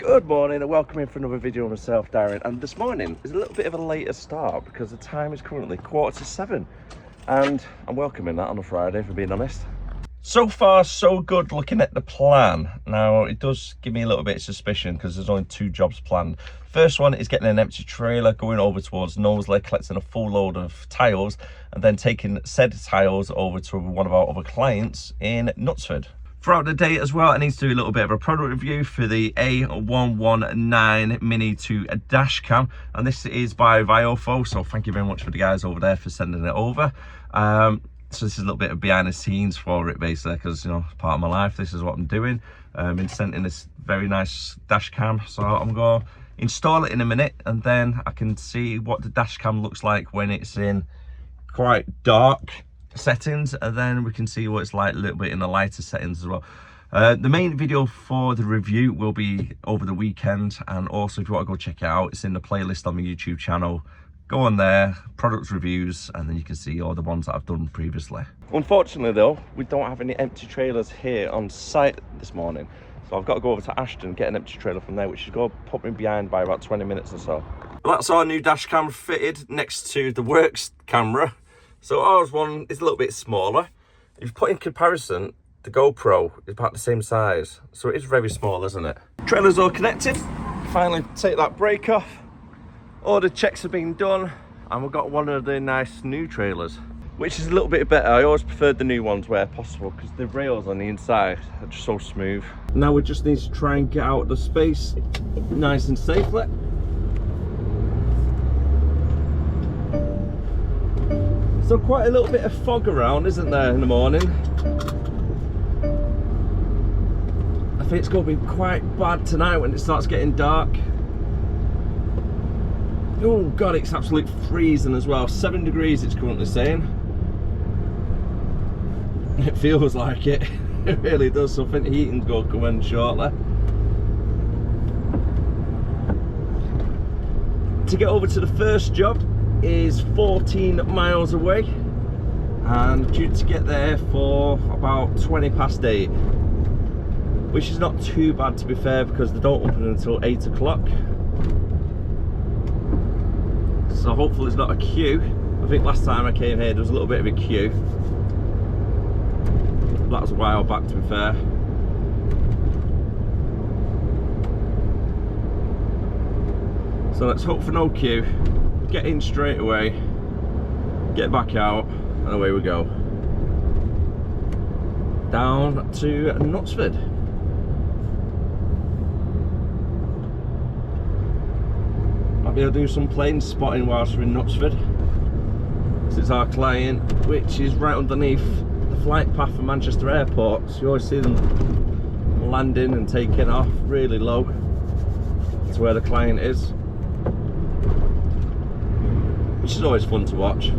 Good morning and welcome in for another video on myself, Darren. And this morning is a little bit of a later start because the time is currently 6:45 and I'm welcoming that on a Friday, if I'm being honest. So far so good looking at the plan. Now it does give me a little bit of suspicion because there's only two jobs planned. First one is getting an empty trailer going over towards Knowsley, collecting a full load of tiles and then taking said tiles over to one of our other clients in Knutsford. Throughout the day as well, I need to do a little bit of a product review for the A119 Mini 2 dash cam, and this is by Viofo, so thank you very much for the guys over there for sending it over. So this is a little bit of behind the scenes for it basically, because you know, it's part of my life, this is what I'm doing. Been sent in this very nice dash cam, so I'm going to install it in a minute and then I can see what the dash cam looks like when it's in quite dark settings, and then we can see what it's like a little bit in the lighter settings as well. The main video for the review will be over the weekend, and also if you want to go check it out, it's in the playlist on my YouTube channel. Go on there, product reviews, and then you can see all the ones that I've done previously. Unfortunately though, we don't have any empty trailers here on site this morning, so I've got to go over to Ashton, get an empty trailer from there, which should go put me behind by about 20 minutes or so. Well, that's our new dash cam fitted next to the works camera. So ours one is a little bit smaller. If you put in comparison, the GoPro is about the same size. So it is very small, isn't it? Trailer's all connected. Finally take that brake off. All the checks have been done. And we've got one of the nice new trailers, which is a little bit better. I always preferred the new ones where possible because the rails on the inside are just so smooth. Now we just need to try and get out of the space nice and safely. So quite a little bit of fog around, isn't there, in the morning? I think it's going to be quite bad tonight when it starts getting dark. Oh god, it's absolute freezing as well. 7 degrees it's currently saying. It feels like it. It really does. So I think the heating's going to come in shortly. To get over to the first job is 14 miles away, and due to get there for about 8:20, which is not too bad to be fair, because they don't open until 8 o'clock. So hopefully it's not a queue. I think last time I came here there was a little bit of a queue. That was a while back to be fair. So let's hope for no queue. Get in straight away, get back out, and away we go. Down to Knutsford. I'll be able to do some plane spotting whilst we're in Knutsford. This is our client, which is right underneath the flight path from Manchester Airport. So you always see them landing and taking off really low to where the client is, which is always fun to watch.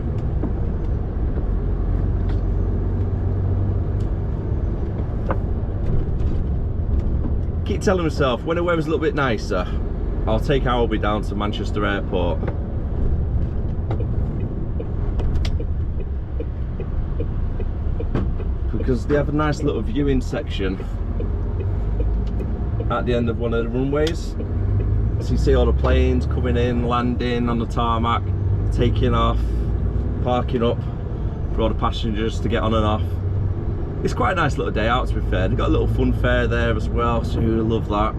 Keep telling myself when the weather's a little bit nicer, I'll take Albie down to Manchester Airport. Because they have a nice little viewing section at the end of one of the runways. So you see all the planes coming in, landing on the tarmac, taking off, parking up for all the passengers to get on and off. It's quite a nice little day out to be fair. They've got a little fun fair there as well, so you'll love that.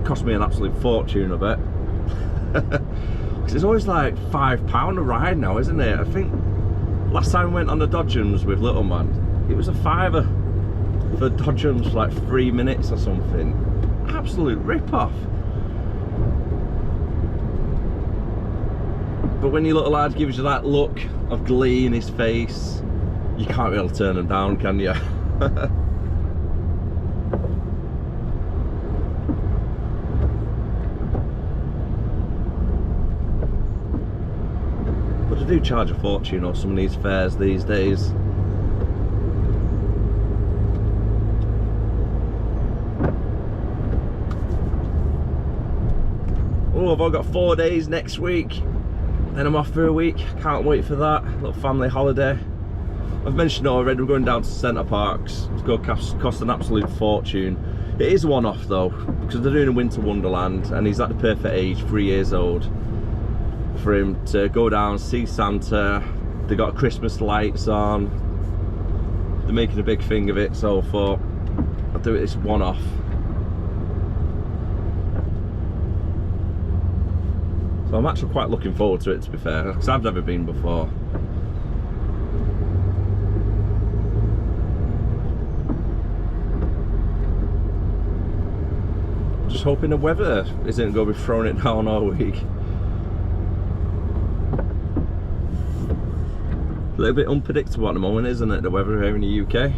Cost me an absolute fortune a bit. Because it's always like £5 a ride now, isn't it? I think last time we went on the Dodgems with Little Man, it was a £5 for Dodgems for like 3 minutes or something. Absolute rip-off. But when your little lad gives you that look of glee in his face, you can't really turn him down, can you? But I do charge a fortune on some of these fares these days. Oh, I've only got 4 days next week. Then I'm off for a week. Can't wait for that little family holiday. I've mentioned already, we're going down to Centre Parks. It's going to cost an absolute fortune. It is one-off though, because they're doing a winter wonderland and he's at the perfect age, 3 years old, for him to go down, see Santa. They got Christmas lights on, they're making a big thing of it, so I thought I'll do it this one-off. So I'm actually quite looking forward to it, to be fair, because I've never been before. Just hoping the weather isn't going to be throwing it down all week. A little bit unpredictable at the moment, isn't it, the weather here in the UK?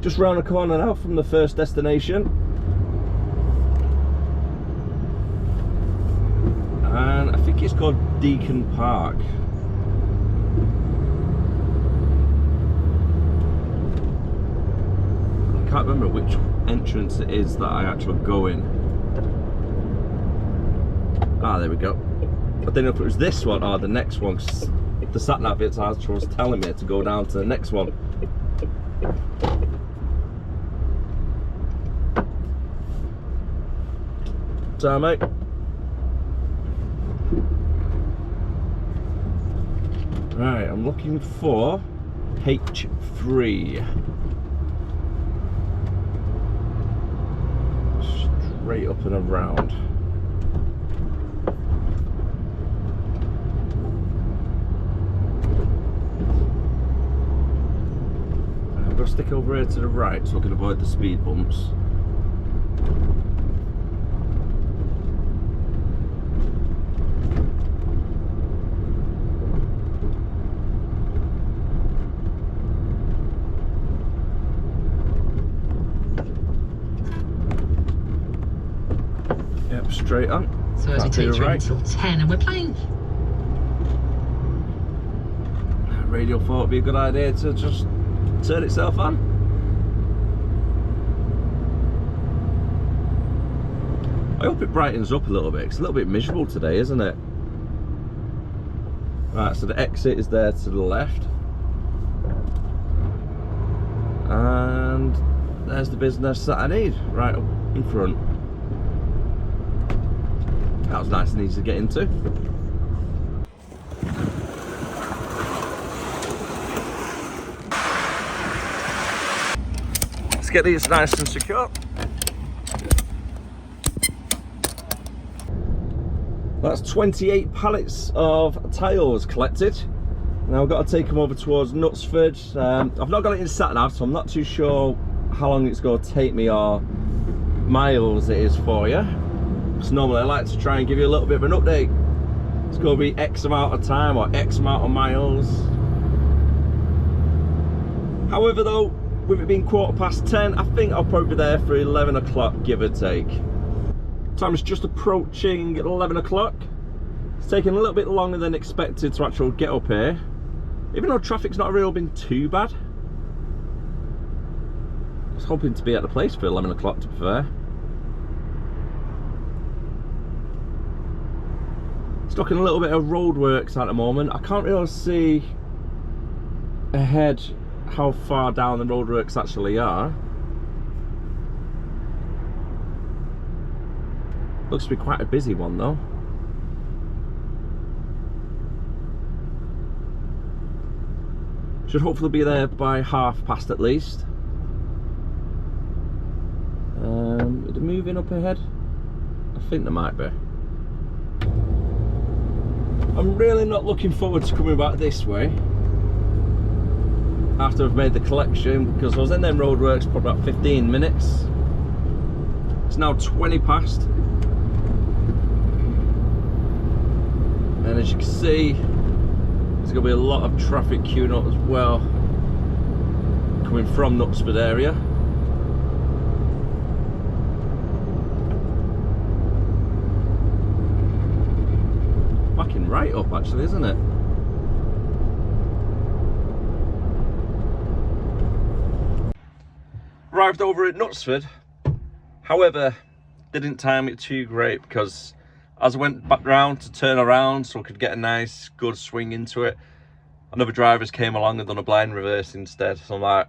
Just round the corner now from the first destination. And I think it's called Deacon Park. I can't remember which entrance it is that I actually go in. Ah, there we go. I don't know if it was this one or the next one, because the sat nav was telling me to go down to the next one. So, mate. Right, I'm looking for H3. Straight up and around. I'm going to stick over here to the right so I can avoid the speed bumps. Straight on. So as we take through until 10, and we're playing. Radio thought it'd be a good idea to just turn itself on. I hope it brightens up a little bit. It's a little bit miserable today, isn't it? Right, so the exit is there to the left. And there's the business that I need, right up in front. That was nice and easy to get into. Let's get these nice and secure. That's 28 pallets of tiles collected. Now I've got to take them over towards Knutsford. I've not got it in sat nav, so I'm not too sure how long it's going to take me or miles it is for you. Because normally I like to try and give you a little bit of an update. It's going to be X amount of time or X amount of miles. However though, with it being 10:15, I think I'll probably be there for 11 o'clock, give or take. Time is just approaching 11 o'clock. It's taking a little bit longer than expected to actually get up here. Even though traffic's not really been too bad. I was hoping to be at the place for 11 o'clock, to be fair. Stuck in a little bit of roadworks at the moment. I can't really see ahead how far down the roadworks actually are. Looks to be quite a busy one though. Should hopefully be there by past at least. Are they moving up ahead? I think they might be. I'm really not looking forward to coming back this way after I've made the collection, because I was in them roadworks for about 15 minutes. It's now 20 past. And as you can see, there's going to be a lot of traffic queuing up as well, coming from Knutsford area. Backing right up actually, isn't it? Arrived over at Knutsford. However, didn't time it too great, because as I went back round to turn around so I could get a nice good swing into it, another drivers came along and done a blind reverse instead. So I'm like,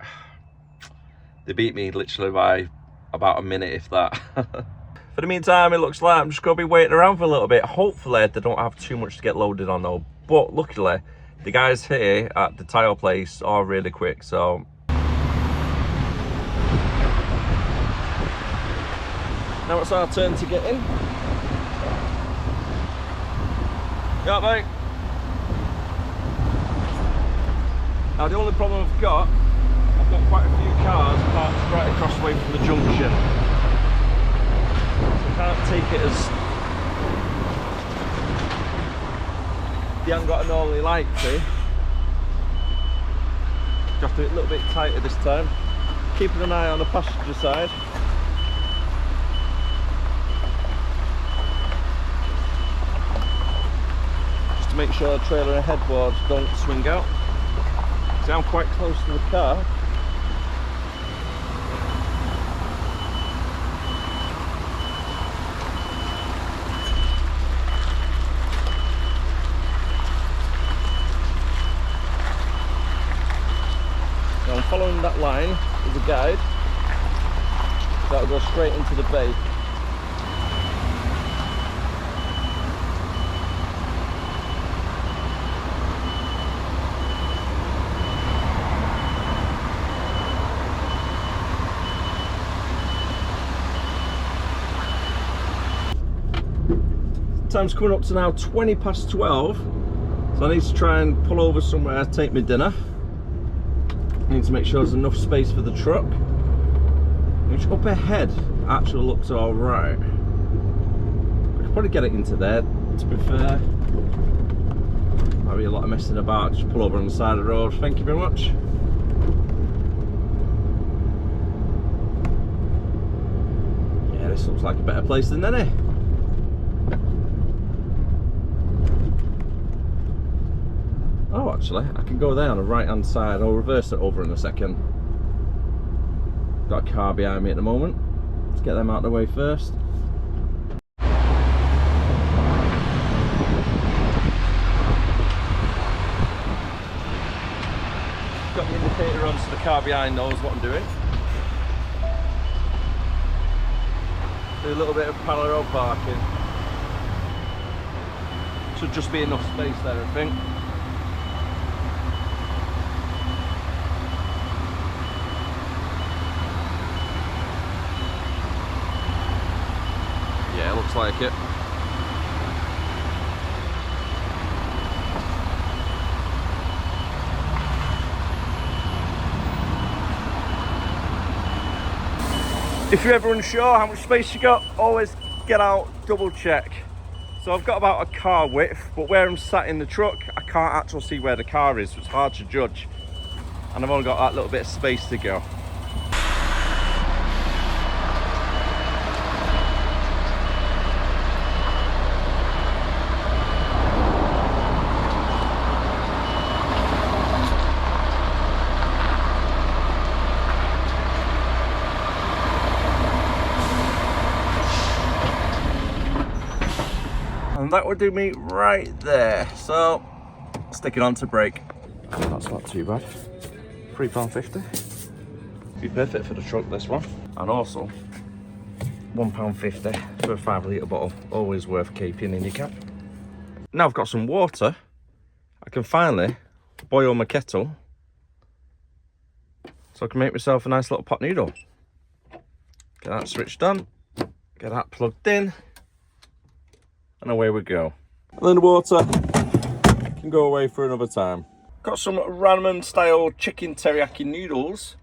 They beat me literally by about a minute, if that. For the meantime, it looks like I'm just going to be waiting around for a little bit. Hopefully, they don't have too much to get loaded on though. But luckily, the guys here at the tile place are really quick, so. Now it's our turn to get in. Yeah, mate. Now the only problem I've got quite a few cars parked right across the way from the junction. So I can't take it as the haven't got a northerly light to. You have to do it a little bit tighter this time. Keeping an eye on the passenger side. Just to make sure the trailer and headboards don't swing out. See, I'm quite close to the car. Now I'm following that line with a guide. That'll go straight into the bay. Time's coming up to now 20 past 12, so I need to try and pull over somewhere to take my dinner. I need to make sure there's enough space for the truck, which up ahead actually looks alright. I could probably get it into there, to be fair. Might be a lot of messing about. Just pull over on the side of the road. Thank you very much. Yeah, this looks like a better place than any. Oh, actually, I can go there on the right hand side. I'll reverse it over in a second. Got a car behind me at the moment. Let's get them out of the way first. Got the indicator on so the car behind knows what I'm doing. Do a little bit of parallel parking. Should just be enough space there, I think. Yeah, looks like it. If you're ever unsure how much space you got, always get out, double check. So I've got about a car width, but where I'm sat in the truck, I can't actually see where the car is, so it's hard to judge. And I've only got that little bit of space to go. And that would do me right there. So, stick it on to brake. That's not too bad. £3.50. Be perfect for the truck, this one. And also, £1.50 for a 5 litre bottle. Always worth keeping in your cab. Now I've got some water, I can finally boil my kettle so I can make myself a nice little pot noodle. Get that switched on, get that plugged in, and away we go. And then the water can go away for another time. Got some ramen style chicken teriyaki noodles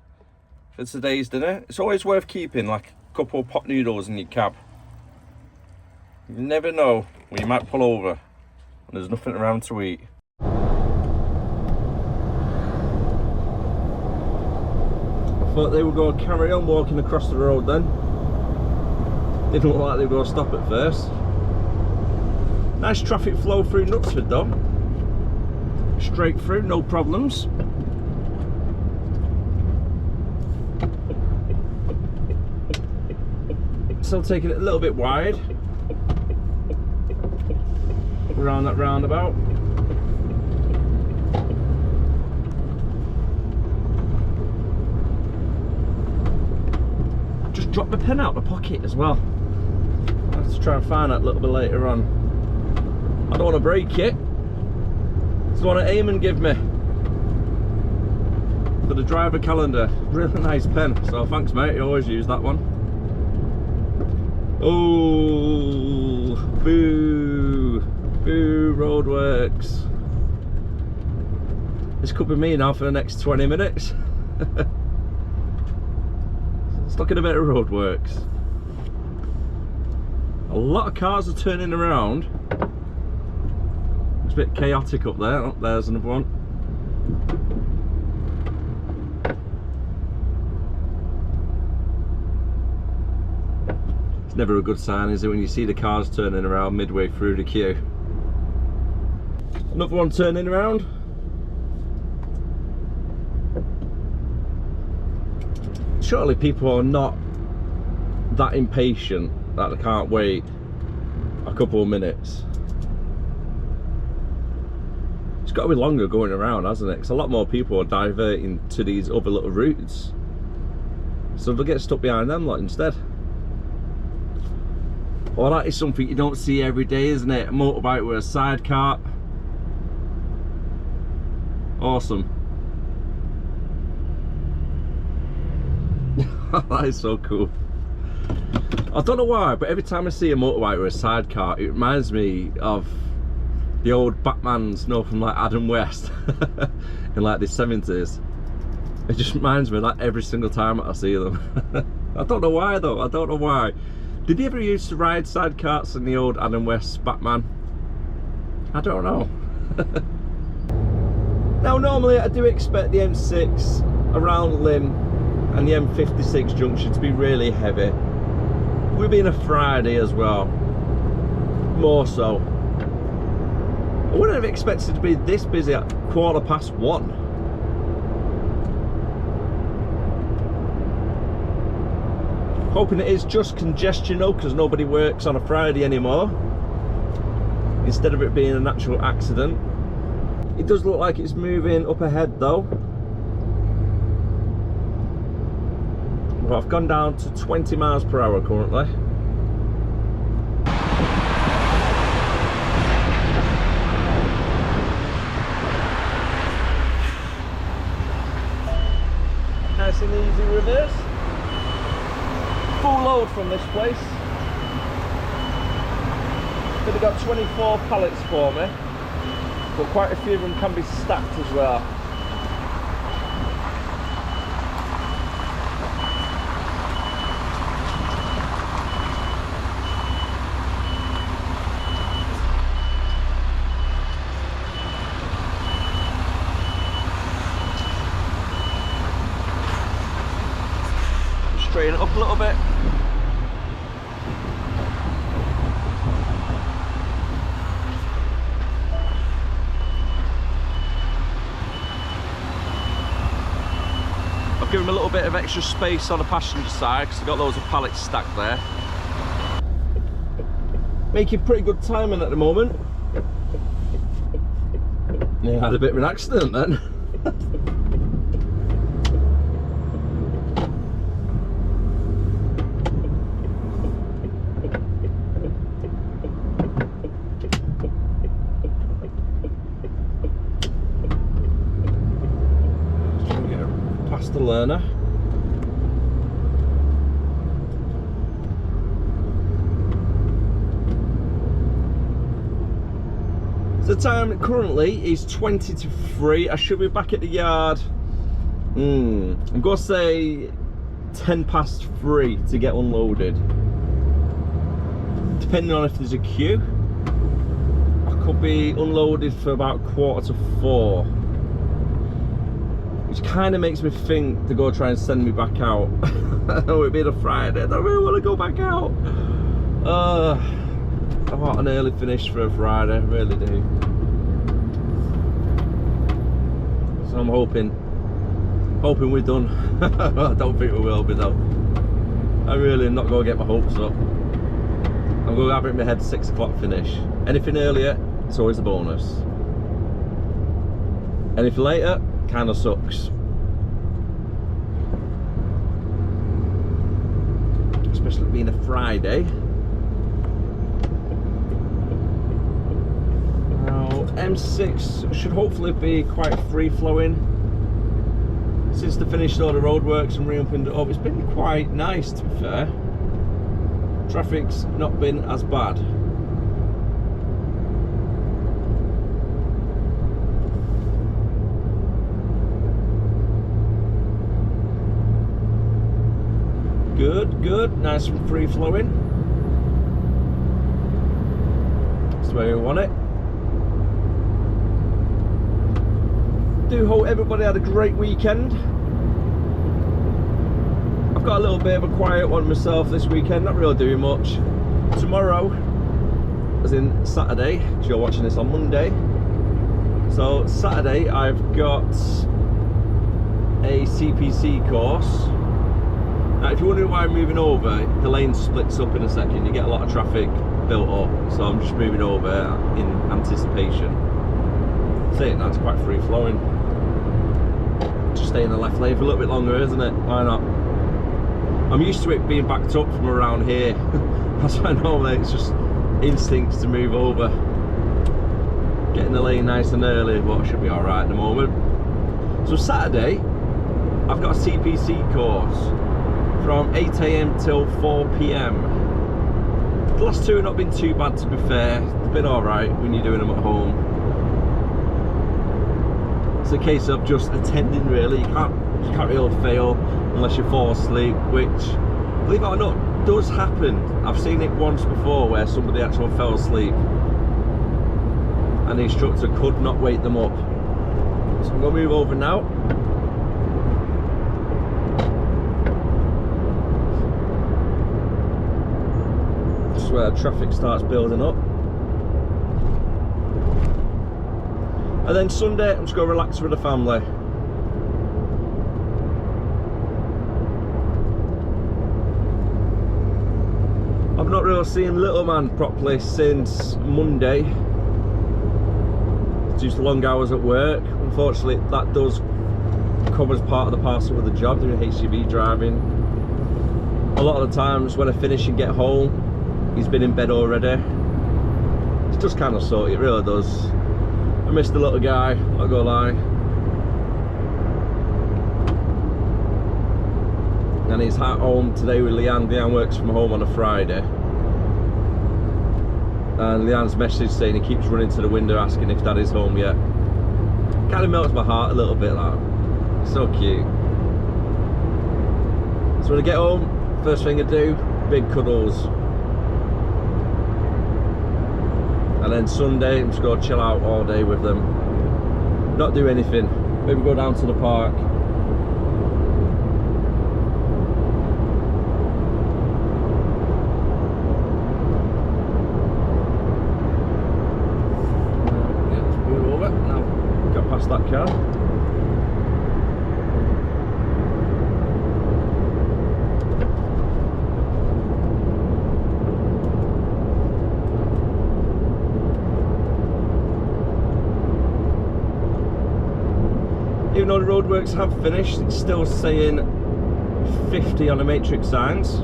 for today's dinner. It's always worth keeping like a couple of pot noodles in your cab. You never know when you might pull over and there's nothing around to eat. I thought they were going to carry on walking across the road then. Didn't look like they were going to stop at first. Nice traffic flow through Knutsford though. Straight through, no problems. Still taking it a little bit wide around that roundabout. dropped the pen out of the pocket as well. I'll have to try and find that a little bit later on. I don't want to break it. It's the one that Eamon give me for the driver calendar. Really nice pen, so thanks mate, you always use that one. Oh, boo, boo roadworks. This could be me now for the next 20 minutes. Let's look at a bit of roadworks. A lot of cars are turning around. It's a bit chaotic up there. Oh, there's another one. It's never a good sign, is it, when you see the cars turning around midway through the queue. Another one turning around. Surely people are not that impatient that they can't wait a couple of minutes. It's got to be longer going around, hasn't it? Because a lot more people are diverting to these other little routes, so they'll get stuck behind them lot instead. Well, that is something you don't see every day, isn't it? A motorbike with a side cart. Awesome. That is so cool. I don't know why, but every time I see a motorbike with a sidecar, it reminds me of the old Batmans, you know, from like Adam West in like the 70s. It just reminds me of that every single time I see them. I don't know why though, I don't know why. Did he ever used to ride sidecarts in the old Adam West Batman? I don't know. Now normally I do expect the M6 around Lim and the M56 junction to be really heavy. We're being a Friday as well, more so. I wouldn't have expected it to be this busy at 1:15. Hoping it is just congestion though, because nobody works on a Friday anymore, instead of it being an actual accident. It does look like it's moving up ahead though. Well, I've gone down to 20 miles per hour currently. Nice and easy reverse. Full load from this place. They've got 24 pallets for me, but quite a few of them can be stacked as well. Straighten it up a little bit. I've given him a little bit of extra space on the passenger side because I've got loads of pallets stacked there. Making pretty good timing at the moment. Yeah, had a bit of an accident then. The learner. The time currently is 20 to 3. I should be back at the yard. I'm gonna say 10 past 3 to get unloaded. Depending on if there's a queue, I could be unloaded for about 3:45. Which kind of makes me think to go try and send me back out. I know it being a Friday, I don't really want to go back out. I want an early finish for a Friday, I really do. So I'm hoping we're done. I don't think we will be though. I really am not going to get my hopes up. I'm going to have it in my head 6 o'clock finish. Anything earlier, it's always a bonus. Anything later, kind of sucks. unfortunately being a Friday. Now, M6 should hopefully be quite free-flowing. Since they finished all the roadworks and reopened it up, it's been quite nice, to be fair. Traffic's not been as bad. Good, good, nice and free flowing. That's the way we want it. Do hope everybody had a great weekend. I've got a little bit of a quiet one myself this weekend, not really doing much. Tomorrow, as in Saturday, because you're watching this on Monday. So Saturday I've got a CPC course. Now, if you're wondering why I'm moving over, the lane splits up in a second. You get a lot of traffic built up, so I'm just moving over in anticipation. Saying that's quite free flowing. Just stay in the left lane for a little bit longer, isn't it? Why not? I'm used to it being backed up from around here. That's why normally it's just instincts to move over. Getting the lane nice and early, but it should be alright at the moment. So Saturday, I've got a CPC course from 8 AM till 4 PM. The last two have not been too bad, to be fair. They've been alright when you're doing them at home. It's a case of just attending, really. You can't really fail unless you fall asleep, which, believe it or not, does happen. I've seen it once before where somebody actually fell asleep and the instructor could not wake them up. So I'm going to move over now. Where traffic starts building up, and then Sunday I'm just going to relax with the family. I've not really seen little man properly since Monday due to long hours at work. Unfortunately, that does come as part of the parcel of the job, doing HGV driving. A lot of the times when I finish and get home, he's been in bed already. It just kind of sucks, it really does. I miss the little guy, not gonna lie. And he's at home today with Leanne. Leanne works from home on a Friday. And Leanne's message saying he keeps running to the window asking if Daddy's home yet. Kind of melts my heart a little bit, like. So cute. So when I get home, first thing I do, big cuddles. And then Sunday, I'm just going to chill out all day with them. Not do anything. Maybe go down to the park. Yeah, let's move over. Now, got past that car. Even though the roadworks have finished, it's still saying 50 on the matrix signs.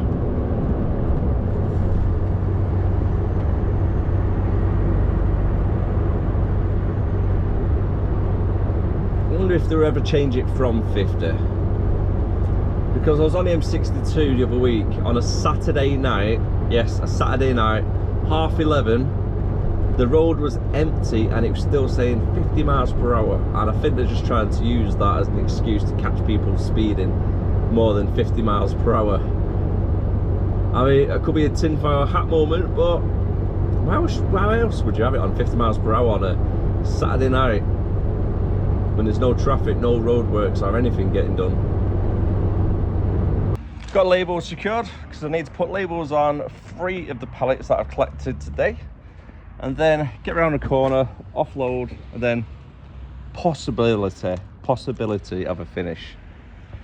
I wonder if they'll ever change it from 50. Because I was on the M62 the other week on a Saturday night, yes, a Saturday night, 11:30. The road was empty and it was still saying 50 miles per hour, and I think they're just trying to use that as an excuse to catch people speeding more than 50 miles per hour. I mean, it could be a tinfoil hat moment, but why else would you have it on 50 miles per hour on a Saturday night when there's no traffic, no roadworks or anything getting done? Got labels secured because I need to put labels on 3 of the pallets that I've collected today. And then get around the corner, offload, and then possibility of a finish.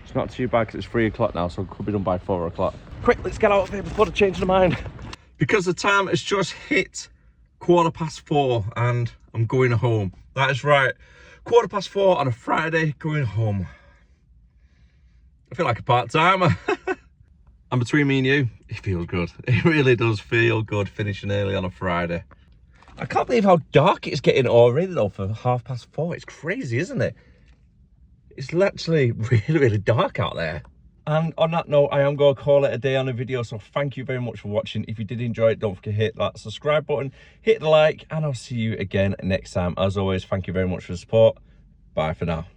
It's not too bad because it's 3 o'clock now, so it could be done by 4 o'clock. Quick, let's get out of here before they change their mind. Because the time has just hit 4:15 and I'm going home. That is right, 4:15 on a Friday, going home. I feel like a part-timer. And between me and you, it feels good. It really does feel good finishing early on a Friday. I can't believe how dark it's getting already though for 4:30. It's crazy, isn't it? It's literally really, really dark out there. And on that note, I am going to call it a day on the video. So thank you very much for watching. If you did enjoy it, don't forget to hit that subscribe button, hit the like, and I'll see you again next time. As always, thank you very much for the support. Bye for now.